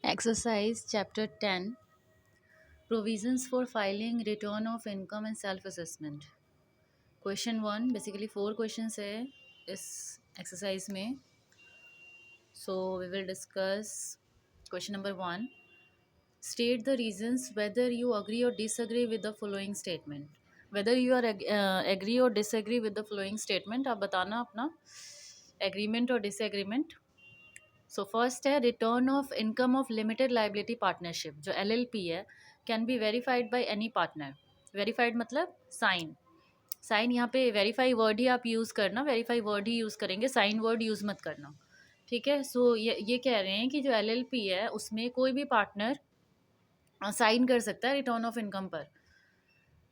Exercise Chapter 10, Provisions for Filing Return of Income and Self-Assessment. Question 1, basically 4 questions है इस exercise में. So we will discuss question number 1. State the reasons whether you agree or disagree with the following statement. Whether you are agree or disagree with the following statement, आप बताना अपना agreement और disagreement. So first है return of income of limited liability partnership जो LLP है can be verified by any partner. Verified मतलब sign. Sign यहाँ पे वेरीफाई वर्ड ही आप यूज़ करना, वेरीफाई वर्ड ही यूज़ करेंगे, साइन वर्ड यूज़ मत करना. ठीक है. सो ये कह रहे हैं कि जो LLP है उसमें कोई भी पार्टनर साइन कर सकता है रिटर्न ऑफ इनकम पर.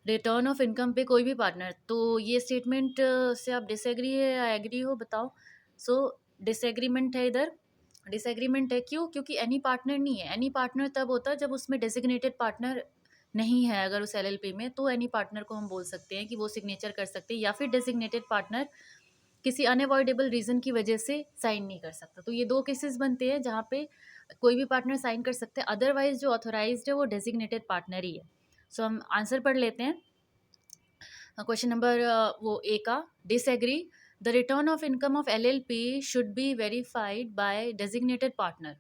रिटर्न ऑफ इनकम पे कोई भी पार्टनर. तो ये स्टेटमेंट से आप डिसएग्री है या एग्री हो बताओ. सो डिसएग्रीमेंट है इधर. डिसएग्रीमेंट है क्यों? क्योंकि एनी पार्टनर नहीं है. एनी पार्टनर तब होता है जब उसमें डेजिग्नेटेड पार्टनर नहीं है. अगर उस LLP में तो एनी पार्टनर को हम बोल सकते हैं कि वो सिग्नेचर कर सकते हैं, या फिर डेजिग्नेटेड पार्टनर किसी अनअवॉइडेबल रीज़न की वजह से साइन नहीं कर सकता. तो ये 2 केसेस बनते हैं जहाँ पे कोई भी पार्टनर साइन कर सकते हैं. अदरवाइज जो ऑथोराइज्ड है वो डेजिग्नेटेड पार्टनर ही है. सो हम आंसर पढ़ लेते हैं. क्वेश्चन नंबर वो ए का disagree. The return of income of LLP should be verified by designated partner.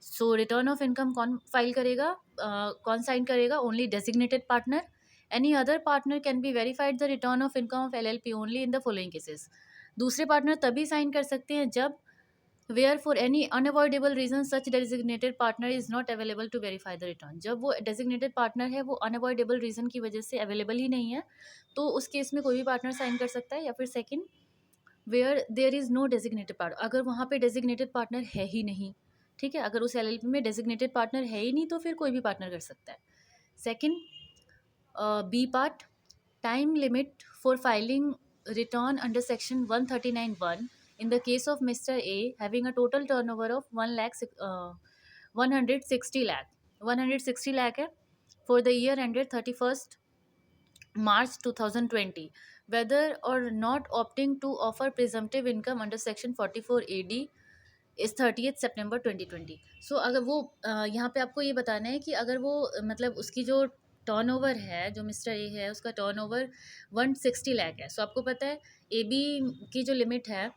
So return of income कौन फाइल करेगा, कौन साइन करेगा? Only designated partner. Any other partner can be verified the return of income of LLP only in the following cases. दूसरे partner तभी sign कर सकते हैं जब where for any unavoidable reason such designated partner is not available to verify the return. जब वो designated partner है वो अनअवॉइडेबल रीजन की वजह से अवेलेबल ही नहीं है, तो उस केस में कोई भी पार्टनर साइन कर सकता है. या फिर second, where there is no designated partner. अगर वहाँ पे डेजिग्नेटेड पार्टनर है ही नहीं. ठीक है. अगर उस LLP में डेजिग्नेटेड पार्टनर है ही नहीं तो फिर कोई भी पार्टनर कर सकता है. Second, B part, time limit for filing return under section 139(1) in the case of Mr. A having a total turnover of 160 lakh है for the year ended 31st March 2020, whether or not opting to offer presumptive income under section 44 AD इस 30th September 2020. सो अगर वो यहाँ पे आपको ये बताना है कि अगर वो मतलब उसकी जो टर्नओवर है, जो मिस्टर ए है उसका टर्नओवर 160 लाख है. सो आपको पता है AB की जो लिमिट है,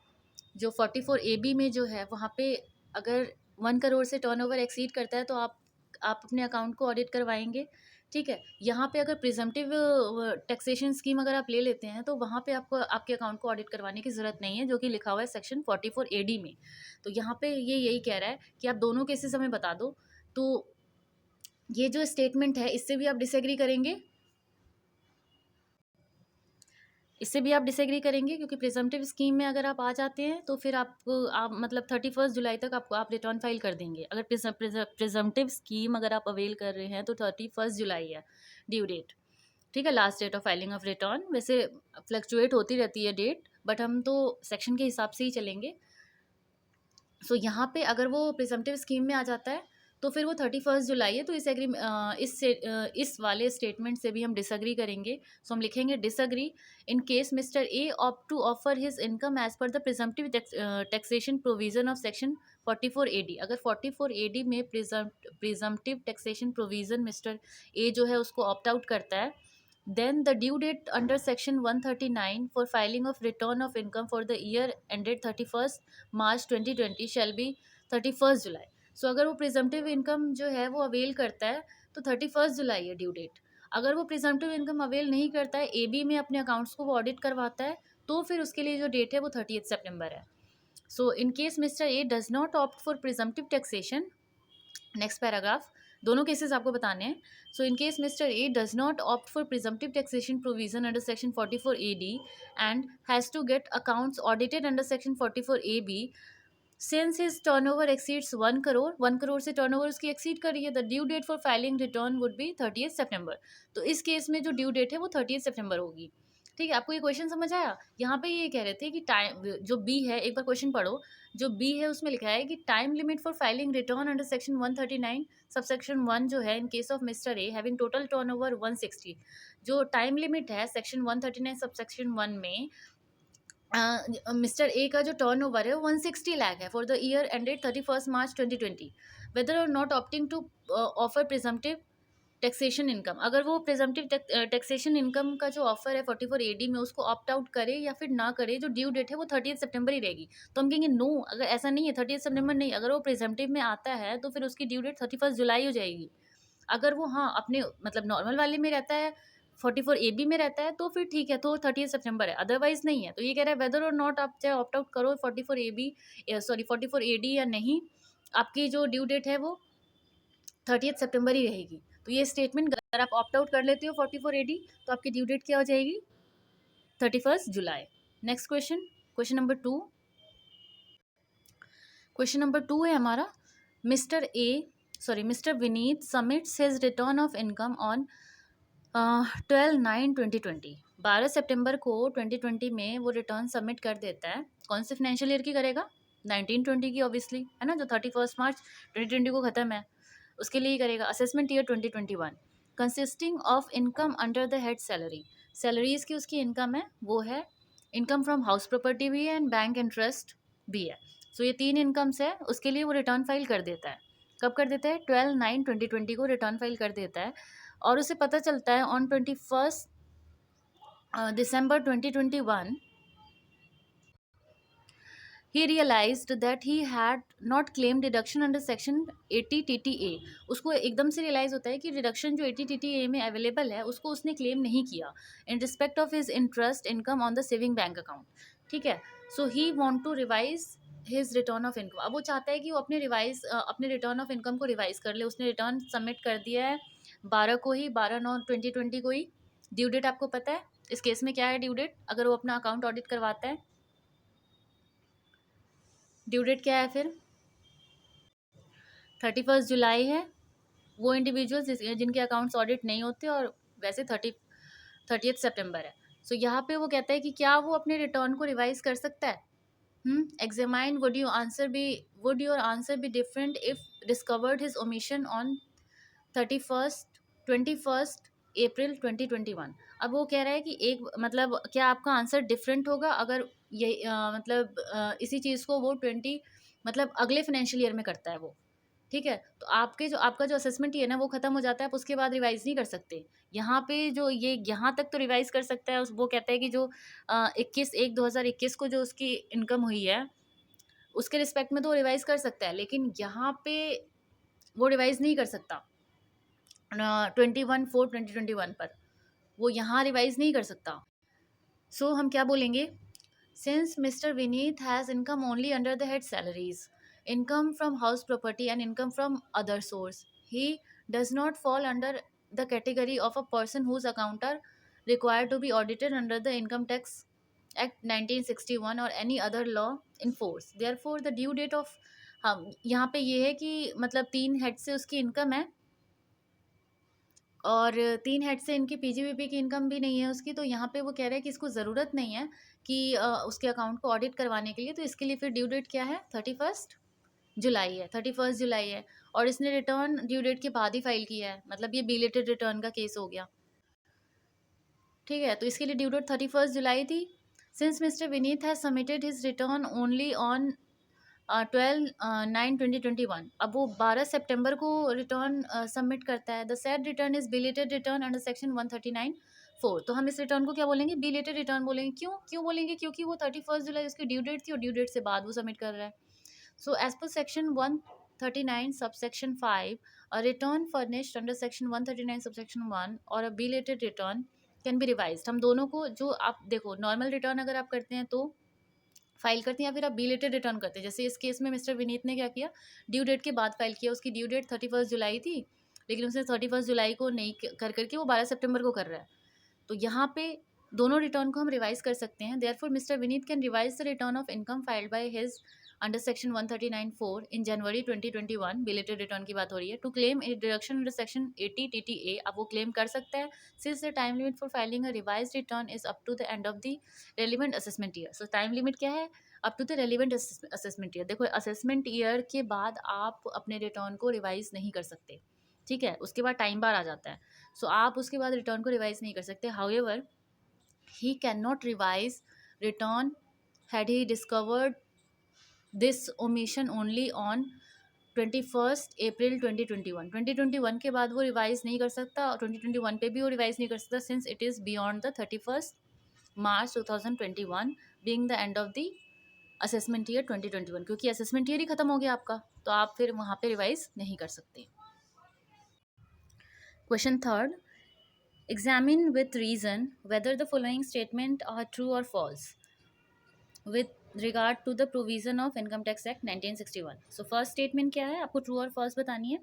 जो 44 AB में जो है वहाँ पे अगर 1 करोड़ से टर्नओवर एक्सीड करता है तो आप अपने अकाउंट को ऑडिट करवाएंगे. ठीक है. यहाँ पे अगर प्रिजम्पटिव टैक्सेशन स्कीम अगर आप ले लेते हैं तो वहाँ पे आपको आपके अकाउंट को ऑडिट करवाने की ज़रूरत नहीं है, जो कि लिखा हुआ है सेक्शन 44 AD में. तो यहाँ पे ये यही कह रहा है कि आप दोनों केसेस हमें बता दो. तो ये जो स्टेटमेंट है इससे भी आप डिसएग्री करेंगे, इससे भी आप डिसएग्री करेंगे, क्योंकि प्रिजम्पटिव स्कीम में अगर आप आ जाते हैं तो फिर आपको आप मतलब 31 जुलाई तक आपको आप रिटर्न फाइल कर देंगे. अगर प्रिजम्पटिव स्कीम अगर आप अवेल कर रहे हैं तो 31 जुलाई है ड्यू डेट. ठीक है. Last date of filing of return. वैसे फ्लक्चुएट होती रहती है डेट, बट हम तो सेक्शन के हिसाब से ही चलेंगे. सो यहाँ पे अगर वो प्रिजम्पटिव स्कीम में आ जाता है तो फिर वो 31 जुलाई है. तो इस वाले स्टेटमेंट से भी हम डिसअग्री करेंगे. सो हम लिखेंगे disagree in case mister A opt to offer his income as per the presumptive taxation provision of section 44 AD. अगर 44 AD में presumptive taxation provision mister A जो है उसको ऑप्ट आउट करता है, then the due date under section 139 for filing of return of income for the year ended 31st March 2020 shall be 31st July. सो अगर वो presumptive income जो है वो अवेल करता है तो 31st जुलाई है ड्यू डेट. अगर वो प्रिजम्पटिव इनकम अवेल नहीं करता है, AB में अपने अकाउंट्स को वो ऑडिट करवाता है, तो फिर उसके लिए जो डेट है वो 30th September है. So in case mister A does not opt for presumptive taxation, next paragraph, दोनों केसेस आपको बताने हैं. So in case mister A does not opt for presumptive taxation provision under section 44 AD and has to get accounts audited under section 44 AB since his turnover exceeds 1 crore. 1 crore से turnover उसकी exceed कर रही है, the due date for filing return would be 30th September. तो इस case में जो due date है वो 30th September होगी. ठीक है. आपको ये क्वेश्चन समझ आया? यहाँ पे ये कह रहे थे कि टाइम जो बी है, एक बार क्वेश्चन पढ़ो. जो बी है उसमें लिखा है कि time limit for filing return under section 139 subsection 1 जो है in case of mister A having total turnover 160. जो टाइम लिमिट है सेक्शन 139 सबसेक्शन 1 में मिस्टर ए का जो टर्न ओवर है 160 लाख है for the year ended 31 March 2020, whether और not opting to offer presumptive taxation income, अगर वो प्रिजम्पटिव टैक्सेशन इनकम का जो ऑफर है 44 AD में उसको ऑप्ट आउट करे या फिर ना करे, जो ड्यू डेट है वो 30 सितंबर ही रहेगी। तो हम कहेंगे नो, अगर ऐसा नहीं है 30 सितंबर नहीं, अगर वो प्रिजम्पटिव में आता है तो फिर उसकी ड्यू डेट 31 जुलाई हो जाएगी। अगर वो हाँ अपने मतलब नॉर्मल वाले में रहता है 44 AB में रहता है तो फिर ठीक है, तो 30 सितंबर है, अदरवाइज नहीं है। तो ये कह रहा है वेदर और नॉट आप चाहे ऑप्ट आउट करो 44 AB, सॉरी 44 AD या नहीं, आपकी जो ड्यू डेट है वो 30 सितंबर ही रहेगी। तो ये स्टेटमेंट अगर आप ऑप्ट आउट कर लेते हो 44 AD तो आपकी ड्यू डेट क्या हो जाएगी 31 जुलाई। Next question, question number two है हमारा, mister Vineet submits his return of income on 12/9/2020, 12 सितंबर को 2020 में वो रिटर्न सबमिट कर देता है। कौन से फाइनेंशियल ईयर की करेगा, 1920 की ऑब्वियसली, है ना, जो 31 मार्च 2020 को ख़त्म है उसके लिए ही करेगा। Assessment year 2021 consisting of income under the head salary, salaries की उसकी इनकम है वो है, इनकम फ्रॉम हाउस प्रॉपर्टी भी है एंड बैंक इंटरेस्ट भी है। सो ये तीन इनकम्स है, उसके लिए वो रिटर्न फाइल कर देता है। कब कर देता है, 12/9/2020 को रिटर्न फाइल कर देता है। और उसे पता चलता है on 21 December 2021 he realized that he had not claimed deduction under section 80 TTA। उसको एकदम से रियलाइज होता है कि डिडक्शन जो 80 TTA में अवेलेबल है उसको उसने क्लेम नहीं किया in respect of his interest income on the saving bank account. ठीक है, so he want to revise his return of income. अब वो चाहता है कि वो अपने रिटर्न ऑफ इनकम को रिवाइज कर ले। उसने रिटर्न सबमिट कर दिया है 12/9/2020 को ही। ड्यू डेट आपको पता है इस केस में क्या है, ड्यू डेट अगर वो अपना अकाउंट ऑडिट करवाता है, ड्यू डेट क्या है फिर 31 जुलाई है। वो इंडिविजुअल्स जिनके अकाउंट्स ऑडिट नहीं होते, और वैसे 30 सितंबर है। सो यहाँ पे वो कहता है कि क्या वो अपने रिटर्न को रिवाइज कर सकता है। Examine would your answer be different if discovered his omission on 21 अप्रैल 2021। अब वो कह रहा है कि एक मतलब क्या आपका आंसर डिफरेंट होगा अगर ये इसी चीज़ को वो 20 मतलब अगले फाइनेंशियल ईयर में करता है वो। ठीक है, तो आपका जो असेसमेंट ही है ना वो खत्म हो जाता है, आप उसके बाद रिवाइज नहीं कर सकते। यहाँ पे जो ये यहाँ तक तो रिवाइज कर सकता है, वो कहता है कि जो 21/1/2021 को जो उसकी इनकम हुई है उसके रिस्पेक्ट में तो रिवाइज कर सकता है, लेकिन यहाँ पे वो रिवाइज नहीं कर सकता 21/4/2021 पर, वो यहाँ रिवाइज नहीं कर सकता। सो हम क्या बोलेंगे, since mister Vineet has income only under the head salaries, income from house property and income from other source, he does not fall under the category of a person whose account are required to be audited under the Income Tax Act 1961 or any other law in force, therefore the due date of, हम यहाँ पे ये है कि मतलब 3 head से उसकी income है और 3 हेड से इनकी पीजीबीपी की इनकम भी नहीं है उसकी। तो यहाँ पे वो कह रहे हैं कि इसको ज़रूरत नहीं है कि उसके अकाउंट को ऑडिट करवाने के लिए, तो इसके लिए फिर ड्यू डेट क्या है 31 जुलाई है। और इसने रिटर्न ड्यू डेट के बाद ही फाइल किया है, मतलब ये बिलेटेड रिटर्न का केस हो गया। ठीक है, तो इसके लिए ड्यू डेट 31 जुलाई थी। Since mister Vineet has submitted his return only on 12/9/2021, अब वो 12 सितंबर को रिटर्न सबमिट करता है। The said return is belated return under section 139(4)। तो हम इस रिटर्न को क्या बोलेंगे, बिलेटेड रिटर्न बोलेंगे। क्यों बोलेंगे, क्योंकि वो 31 जुलाई उसकी ड्यू डेट थी और ड्यू डेट से बाद वो सबमिट कर रहा है। So, as per section 139 subsection 5, a return furnished under section 139 subsection 1 or a belated return can be revised। हम दोनों को, जो आप देखो नॉर्मल रिटर्न अगर आप करते हैं तो फाइल करते हैं या फिर आप बिलेटेड रिटर्न करते हैं। जैसे इस केस में मिस्टर विनीत ने क्या किया, ड्यू डेट के बाद फाइल किया। उसकी ड्यू डेट 31 जुलाई थी, लेकिन उसने 31 जुलाई को नहीं कर करके वो 12 सितंबर को कर रहा है। तो यहाँ पे दोनों रिटर्न को हम रिवाइज कर सकते हैं। Therefore mister Vineet can revise the return of income filed by his under section 139(4) in January 2021, belated return की बात हो रही है, to claim a deduction under section 80 TTA। अब वो क्लेम कर सकता है since the time limit for filing a revise return is up to the end of the relevant assessment year. So time limit क्या है, up to the relevant assessment year. देखो assessment year के बाद आप अपने रिटर्न को revise नहीं कर सकते, ठीक है, उसके बाद टाइम बार आ जाता है। सो आप उसके बाद रिटर्न को रिवाइज नहीं कर सकते। However he cannot revise return had he discovered this omission only on 21st April 2021. 2021 के बाद वो रिवाइज नहीं कर सकता और 2021 पे भी वो रिवाइज नहीं कर सकता since it is beyond the 31st March 2021 being the end of the assessment year 2021, क्योंकि असेसमेंट ईयर ही खत्म हो गया आपका, तो आप फिर वहाँ पे रिवाइज नहीं कर सकते. Question third, examine with reason whether the following statement are true और false with regard to the provision of Income Tax Act 1961. So first statement क्या है, आपको ट्रू और फॉल्स बतानी है.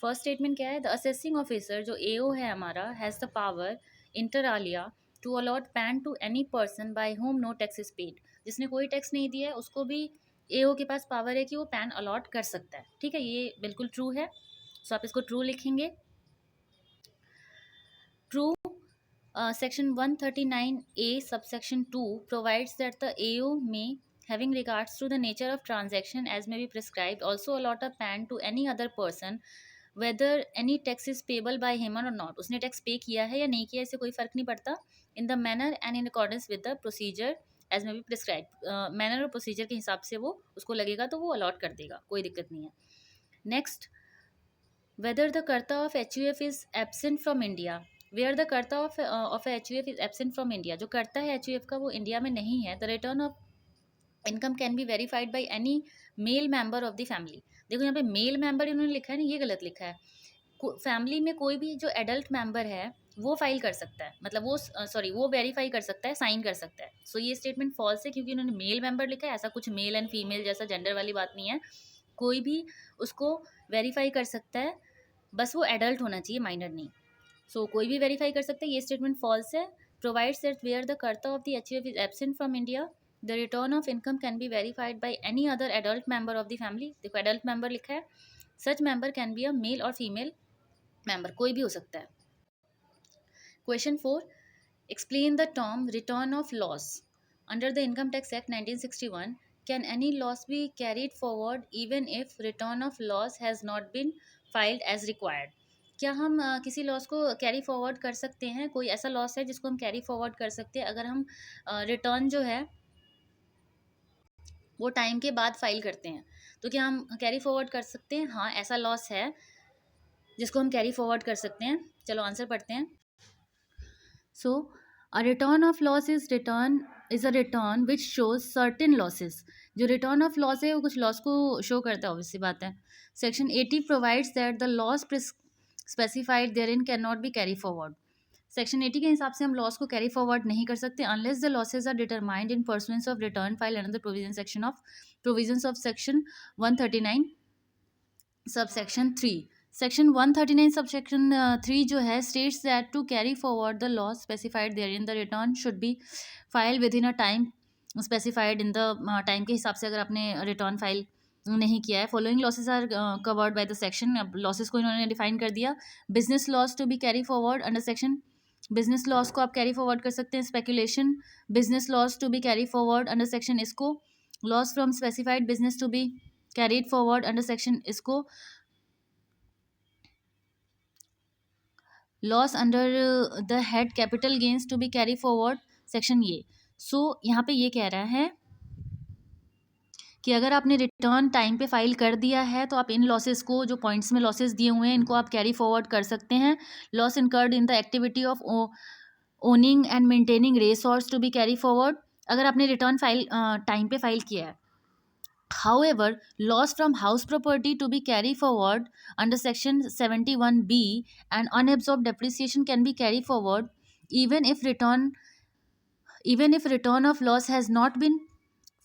फर्स्ट स्टेटमेंट क्या है, द असेसिंग ऑफिसर जो एओ है हमारा has the power inter alia to allot PAN to any person by whom no tax is paid. जिसने कोई टैक्स नहीं दिया है उसको भी एओ के पास पावर है कि वो पैन अलॉट कर सकता है. ठीक है, ये बिल्कुल ट्रू है. सो आप इसको ट्रू लिखेंगे. True. Section 139A subsection 2 provides that the AO may, having regards to the nature of transaction as may be prescribed, also allot a PAN to any other person whether any tax is payable by him or not. उसने tax पे किया है या नहीं किया इससे कोई फ़र्क नहीं पड़ता. in the manner and in accordance with the procedure as may be prescribed. Manner और प्रोसीजर के हिसाब से वो उसको लगेगा तो वो अलॉट कर देगा, कोई दिक्कत नहीं है. Next, whether the karta of HUF is absent from India. Where the karta of H U F is absent from India. जो करता है एच यू एफ का वो इंडिया में नहीं है. The return of income can be verified by any male member of the family. देखो यहाँ पे मेल मेंबर इन्होंने लिखा है ना, ये गलत लिखा है. फैमिली में कोई भी जो एडल्ट मेंबर है वो फाइल कर सकता है, मतलब वो वो वेरीफाई कर सकता है, साइन कर सकता है. सो ये स्टेटमेंट फॉल्स है क्योंकि उन्होंने मेल मेंबर लिखा है. ऐसा कुछ मेल एंड फीमेल जैसा जेंडर वाली बात नहीं है. कोई भी उसको वेरीफाई कर सकता है, बस वो एडल्ट होना चाहिए, माइनर नहीं. सो कोई भी वेरीफाई कर सकता है. ये स्टेटमेंट फॉल्स है. Provides that where the karta of the HUF is absent from India the return of income can be verified by any other adult member of the family. देखो एडल्ट मेंबर लिखा है. Such member can be a male और female member, कोई भी हो सकता है. Question 4, explain the term return of loss under the income tax act 1961. Can any loss B carried forward even if return of loss has not been filed as required. क्या हम किसी loss को carry forward कर सकते हैं? कोई ऐसा loss है जिसको हम कैरी फॉरवर्ड कर सकते हैं अगर हम रिटर्न जो है वो टाइम के बाद फाइल करते हैं, तो क्या हम कैरी फॉरवर्ड कर सकते हैं? हाँ, ऐसा लॉस है जिसको हम कैरी फॉरवर्ड कर सकते हैं. चलो आंसर पढ़ते हैं. So a return of loss is a return which shows certain losses. जो रिटर्न ऑफ लॉस है वो कुछ लॉस को शो करता है, ऑब्वियसली बात है. Section 80 provides that the loss specified therein can not be carry forward. Section 80 के हिसाब से हम लॉस को कैरी फॉरवर्ड नहीं कर सकते unless the losses are determined in pursuance of return file under the provisions of section 139 subsection 3. Section 139 subsection 3 जो है states that to carry forward the loss specified therein the return should be file within a time specified in the time के हिसाब से अगर आपने return file नहीं किया है. Following losses are covered by the section. अब losses को इन्होंने डिफाइन कर दिया. Business loss to be carry forward under section. Business loss को आप कैरी फॉरवर्ड कर सकते हैं. Speculation business loss to be carry forward under section इसको. Loss from specified business to be carried forward under section इसको. Loss under the head capital gains to be carry forward section ये. So यहाँ पे ये कह रहा है कि अगर आपने रिटर्न टाइम पे फाइल कर दिया है तो आप इन लॉसेस को, जो पॉइंट्स में लॉसेस दिए हुए हैं, इनको आप कैरी फॉरवर्ड कर सकते हैं. Loss incurred in the activity of owning and maintaining resource to be carry forward. अगर आपने रिटर्न फाइल टाइम पे फाइल किया है. However, loss from house property to be carried forward under section 71B and unabsorbed depreciation can be carried forward even if return of loss has not been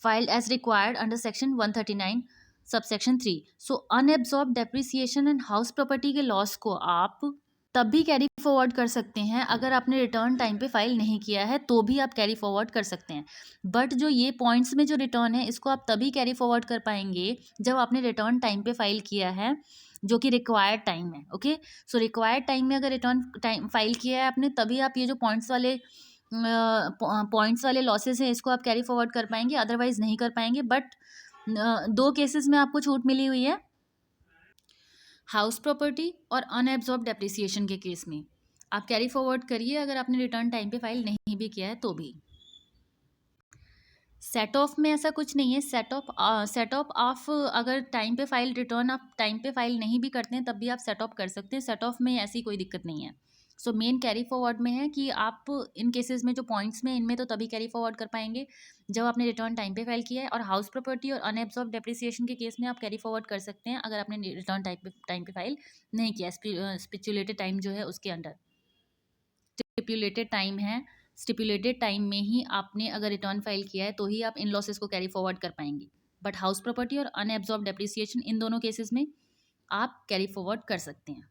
filed as required under section 139 subsection 3. So unabsorbed depreciation and house property के loss को आप तब भी carry forward कर सकते हैं अगर आपने रिटर्न टाइम पे फाइल नहीं किया है, तो भी आप कैरी फॉरवर्ड कर सकते हैं. बट जो ये पॉइंट्स में जो रिटर्न है इसको आप तभी कैरी फॉरवर्ड कर पाएंगे जब आपने रिटर्न टाइम पे फाइल किया है, जो कि रिक्वायर्ड टाइम है. ओके, सो रिक्वायर्ड टाइम में अगर रिटर्न टाइम फाइल किया है आपने, तभी आप ये जो पॉइंट्स वाले लॉसेस हैं इसको आप कैरी फॉरवर्ड कर पाएंगे, अदरवाइज नहीं कर पाएंगे. बट 2 केसेस में आपको छूट मिली हुई है, हाउस प्रॉपर्टी और अनएब्जॉर्ब डेप्रिसिएशन के केस में आप कैरी फॉरवर्ड करिए अगर आपने रिटर्न टाइम पे फाइल नहीं भी किया है तो भी. सेट ऑफ में ऐसा कुछ नहीं है। सेट ऑफ आप अगर टाइम पे फाइल रिटर्न आप टाइम पे फाइल नहीं भी करते हैं तब भी आप सेट ऑफ कर सकते हैं। सेट ऑफ में ऐसी कोई दिक्कत नहीं है। सो मेन कैरी फॉरवर्ड में है कि आप इन केसेस में जो पॉइंट्स में इनमें तो तभी कैरी फॉरवर्ड कर पाएंगे जब आपने रिटर्न टाइम पे फाइल किया है, और हाउस प्रॉपर्टी और अनएब्सॉर्ब डेप्रिसिएशन के केस में आप कैरी फॉरवर्ड कर सकते हैं अगर आपने रिटर्न टाइम पे फाइल नहीं किया, स्टिपुलेटेड टाइम जो है उसके अंडर। स्टिपुलेटेड टाइम में ही आपने अगर रिटर्न फाइल किया है तो ही आप इन लॉसेस को कैरी फॉरवर्ड कर पाएंगे। बट हाउस प्रॉपर्टी और अनएब्सॉर्ब डेप्रिसिएशन इन दोनों केसेस में आप कैरी फॉरवर्ड कर सकते हैं।